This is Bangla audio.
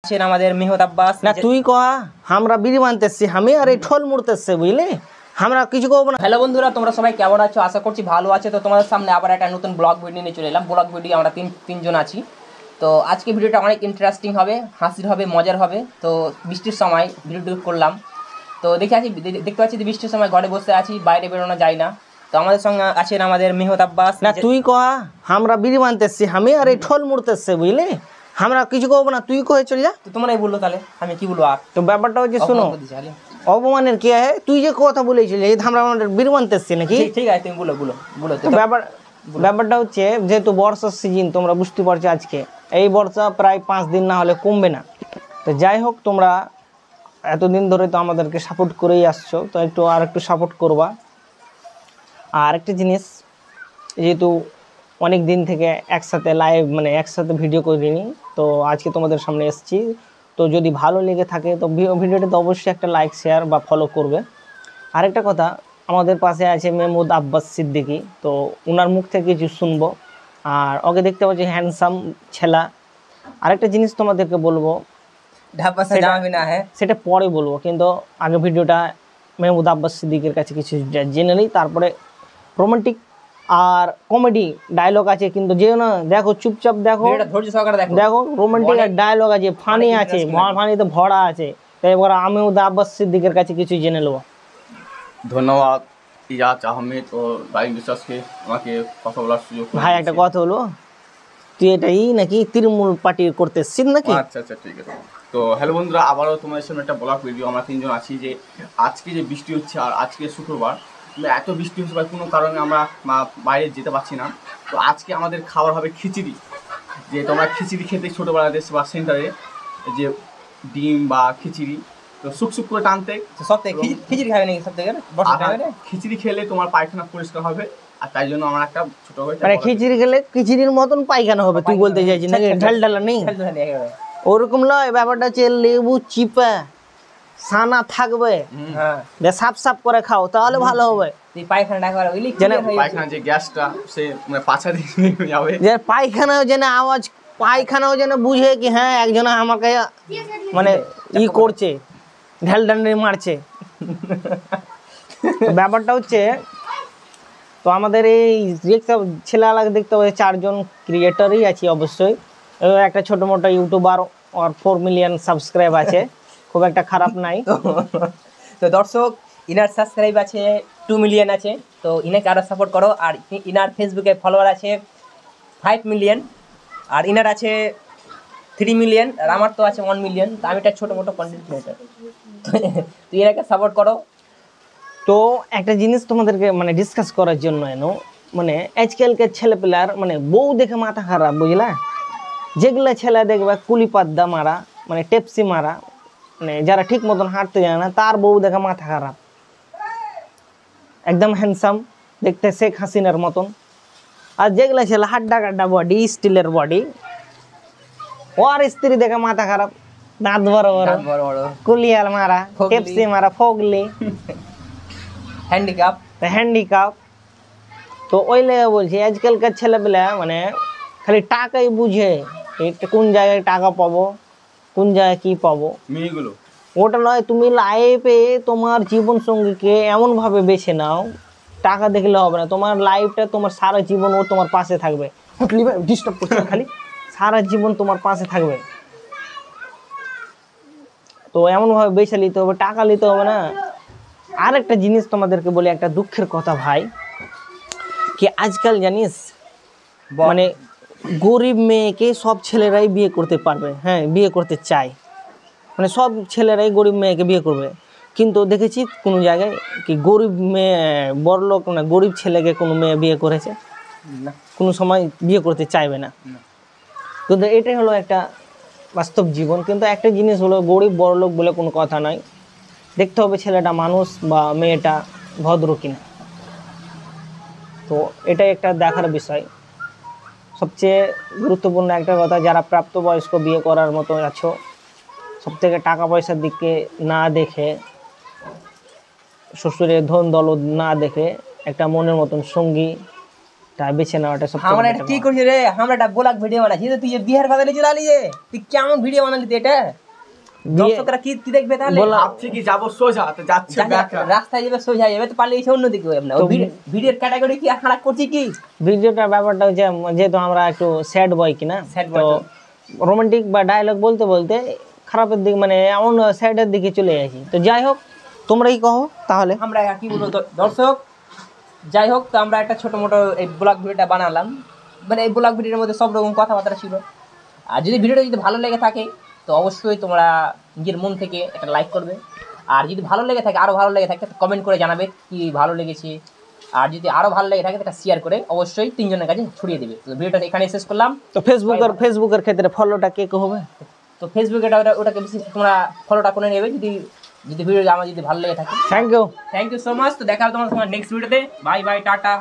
আছেন আমাদের মেহত আব্বাস না তুই কয়া আমরা বিড়ি বানতেছি আমি আর এই ঠোল মুড়তেছে বুঝলি আমরা কিছু করবো না। হ্যালো বন্ধুরা, তোমরা সবাই কেমন আছো? আশা করছি ভালো আছে। তো তোমাদের সামনে আবার একটা নতুন ব্লগ ভিডিও নিয়ে চলে এলাম। ব্লগ ভিডিও আমরা তিনজন আছি। তো আজকে ভিডিওটা অনেক ইন্টারেস্টিং হবে, হাসির হবে, মজার হবে। তো বৃষ্টির সময় ভিডিও করলাম। তো দেখতে পাচ্ছি বৃষ্টির সময় ঘরে বসে আছি, বাইরে বেরোনো যায় না। তো আমাদের সঙ্গে আছেন আমাদের মেহত আব্বাস। না তুই কয়া আমরা বিড়ি বানতেছি আমি আর এই ঠোল মুড়তেছে বুঝলি আমরা কিছু করবো না, তুই কয়ে চল যা। তো তোমরাই বললো, তাহলে আমি কি বলবো? আর তো ব্যাপারটা হচ্ছে শোনো, অপমানের কি আছে? তুই যে কথা বলেছিলি এই আমরা বিড়ি বানতেছি নাকি? ঠিক আছে, তুমি বলো বলো বলো। তো ব্যাপারটা হচ্ছে যেহেতু বর্ষার সিজন তোমরা বুঝতে পারছো, আজকে এই বর্ষা প্রায় 5 দিন না হলে কমবে না। তো যাই হোক, তোমরা এতদিন ধরে তো আমাদেরকে সাপোর্ট করেই আসছো, তো আর একটু সাপোর্ট করবা। আর একটা জিনিস, যেহেতু অনেক দিন থেকে একসাথে লাইভ একসাথে ভিডিও করিনি, তো আজকে তোমাদের সামনে এসেছি। তো যদি ভালো লেগে থাকে তো ভিডিওটাতে অবশ্যই একটা লাইক, শেয়ার বা ফলো করবে। আরেকটা কথা, আমাদের পাশে আছে মেহমুদ আব্বাস সিদ্দিকী, তো ওনার মুখ থেকে কিছু শুনবো। আর ওকে দেখতে পাচ্ছি হ্যান্ডসাম ছেলা। আরেকটা জিনিস তোমাদেরকে বলবো, সেটা পরে বলবো, কিন্তু আগে ভিডিওটা মেহমুদ আব্বাস সিদ্দিকের কাছে কিছু জেনে নিই, তারপরে রোমান্টিক আর কমেডি ডায়লগ আছে, কিন্তু যেও না দেখো, চুপচাপ দেখো, দেখো রোমান্টিক আর ডায়লগ আছে, ফানি আছে, ফানিতে ভরা আছে। তাই এবার মেহমুদ আব্বাস সিদ্দিকের কাছে কিছু জেনে নেবো। ধন্যবাদ ইজাজ আহমেদ ও রাইম বিশ্বাসকে আমাকে কথা বলার সুযোগ। ভাই একটা কথা হলো, তুই এটাই নাকি তৃণমূল পার্টি করতে এসছিস নাকি? আচ্ছা ঠিক আছে। তো হ্যালো বন্ধুরা, আবারও তোমাদের সামনে একটা ব্লগ ভিডিও। আমরা তিনজন আছি। যে আজকে যে বৃষ্টি হচ্ছে, আর আজকে শুক্রবার, এত বৃষ্টি হচ্ছে বা কোনো কারণে আমরা বাইরে যেতে পারছি না। তো আজকে আমাদের খাবার হবে খিচুড়ি। যে তোমরা খিচুড়ি খেতে ছোটোবেলা দেশ বা সেন্টারে যে ডিম বা খিচুড়ি তো সুক করে টানতে, খিচুড়ি খাবে নাকি? সব থেকে খিচুড়ি খেলে তোমার পায়খানা পরিষ্কার হবে, আর তাই জন্য আমার একটা ছোট খিচুড়ি খেলে খিচুড়ির মতন পায়খানা হবে তুই বলতে চাইছি নাকি? ঢালঢালা নেই ওরকম নয়, ব্যাপারটা হচ্ছে লেবু চিপা সানা থাকবে, সাপ সাপ করে খাও তাহলে ভালো হবে। পায়খানা যে গ্যাসটা সে পাছা দিয়ে যাবে, যে পায়খানাও যেন আওয়াজ, পায়খানাও যেন বুঝে কি হ্যাঁ একজন আমাকে ই করছে, ঢালডান্ডি মারছে। ব্যাপারটা হচ্ছে, তো আমাদের এই ছেলেবেলাকে দেখতে হবে 4 জন ক্রিয়েটারই আছি অবশ্যই। একটা ছোটো মোটো ইউটিউবার আর 4 মিলিয়ন সাবস্ক্রাইব আছে, খুব একটা খারাপ নাই। তো দর্শক, ইনার সাবস্ক্রাইব আছে 2 মিলিয়ন আছে, তো ইনাকে আরও সাপোর্ট করো। আর ইনার ফেসবুকে ফলোয়ার আছে 5 মিলিয়ন, আর ইনার আছে 3 মিলিয়ন, আর আমার তো আছে 1 মিলিয়ন। তো আমি একটা ছোটো মোটো কন্টেন্ট ক্রিয়েটার, তো ইনাকে সাপোর্ট করো। তো একটা জিনিস তোমাদেরকে ডিসকাস করার জন্য এনো, আজকালকার ছেলেপেলার বউ দেখে মাথা খারাপ, বুঝলা? যেগুলো ছেলে দেখবে কুলিপাদ্দা মারা, টেপসি মারা, যারা ঠিক মতন হাঁটতে যায় না, তার বউ দেখে মাথা খারাপ। একদম হ্যান্ডসাম দেখতে, শেখ হাসিনার মতন। আর যেগুলো ছেলে হাড্ডা কাড্ডা বডি, স্টিলের বডি, ওর স্ত্রী দেখে মাথা খারাপ, দাঁত বড় বড়, কুলিয়াল মারা, টেপসি মারা, ফগলি, হ্যান্ডিক্যাপ। তো ওই লেগে বলছি, আজকালকার ছেলেপেলা খালি টাকাই বুঝে, কোন জায়গায় টাকা পাবো, কোন জায়গায় কি পাবো, মেয়েগুলো ওটা নয়। তুমি লাইফে তোমার জীবন সঙ্গীকে এমনভাবে বেছে নাও, টাকা দেখলে হবে না। তোমার লাইফটা, তোমার সারা জীবন ও তোমার পাশে থাকবে। ডিস্টার্ব করছে খালি, সারা জীবন তোমার পাশে থাকবে। তো এমনভাবে বেছে নিতে হবে, টাকা নিতে হবে না। আর একটা জিনিস তোমাদেরকে বলি, একটা দুঃখের কথা ভাই, কি আজকাল জানিস গরিব মেয়েকে সব ছেলেরাই বিয়ে করতে পারবে, হ্যাঁ বিয়ে করতে চায়, সব ছেলেরাই গরিব মেয়েকে বিয়ে করবে। কিন্তু দেখেছি কোনো জায়গায় কি গরিব মেয়ে, বড়লোক গরিব ছেলেকে কোনো মেয়ে বিয়ে করেছে? না, কোনো সময় বিয়ে করতে চাইবে না। কিন্তু এটাই হলো একটা বাস্তব জীবন। কিন্তু একটা জিনিস হলো, গরিব বড়লোক বলে কোনো কথা নয়, দেখতে হবে ছেলেটা মানুষ বা মেয়েটা ভদ্র কিনা। তো এটাই একটা দেখার বিষয়। সবচেয়ে গুরুত্বপূর্ণ একটা কথা, যারা প্রাপ্তবয়স্ক বিয়ে করার মতো আছো, সবথেকে টাকা পয়সার দিকে না দেখে, শ্বশুরের ধন দৌলত না দেখে, একটা মনের মতন সঙ্গী ব্লগটা বেছে নেওয়াটা সব আমরা এটা কি করছি রে, আমরা একটা ব্লগ ভিডিও বানাচ্ছি, তুই যে বিহার বাজারে চলে আলি যে, তুই কেমন ভিডিও বানালি তুই এটা? দর্শকরা কি কি দেখবে তাহলে? ভাবছি কি যাবো সোজা, তো যাচ্ছে ব্যাকরা। রাস্তায় যাবে সোজা যাবে, তো পালিয়ে এসে অন্যদিকে আমরা ভিডিওর ক্যাটাগরি কি খারাপ করছি কি? ভিডিওটার ব্যাপারটা হচ্ছে যেহেতু আমরা একটু স্যাড বয় কিনা, Sad boy তো রোমান্টিক বা ডায়লগ বলতে বলতে খারাপের দিক মানে এমন স্যাডের দিকে চলে গেছি। তো যাই হোক, তোমরাই কহো তাহলে। আমরা কি বলবো দর্শক, যাই হোক, তো আমরা একটা ছোট মোটো এই ব্লগ ভিডিওটা বানালাম। মানে এই ব্লগ ভিডিওর মধ্যে সব রকম কথাবার্তা ছিল। আর যদি ভিডিওটা যদি ভালো লেগে থাকে তো অবশ্যই তোমরা নিজের মন থেকে একটা লাইক করবে। আর যদি ভালো লেগে থাকে, আরও ভালো লেগে থাকে, কমেন্ট করে জানাবে কি ভালো লেগেছে। আর যদি আরও ভালো লেগে থাকে সেটা শেয়ার করে অবশ্যই 3 জনের কাছে ছড়িয়ে দেবে। তো ভিডিওটা এখানে শেষ করলাম। তো ফেসবুকের ক্ষেত্রে ফলোটা কে হবে? তো ফেসবুকে ওটাকে বেশি তোমরা ফলোটা করে নেবে যদি ভিডিও আমার যদি ভালো লেগে থাকে। Thank you so much. তো দেখা হবে তোমার নেক্সট ভিডিওতে। Bye bye, tata.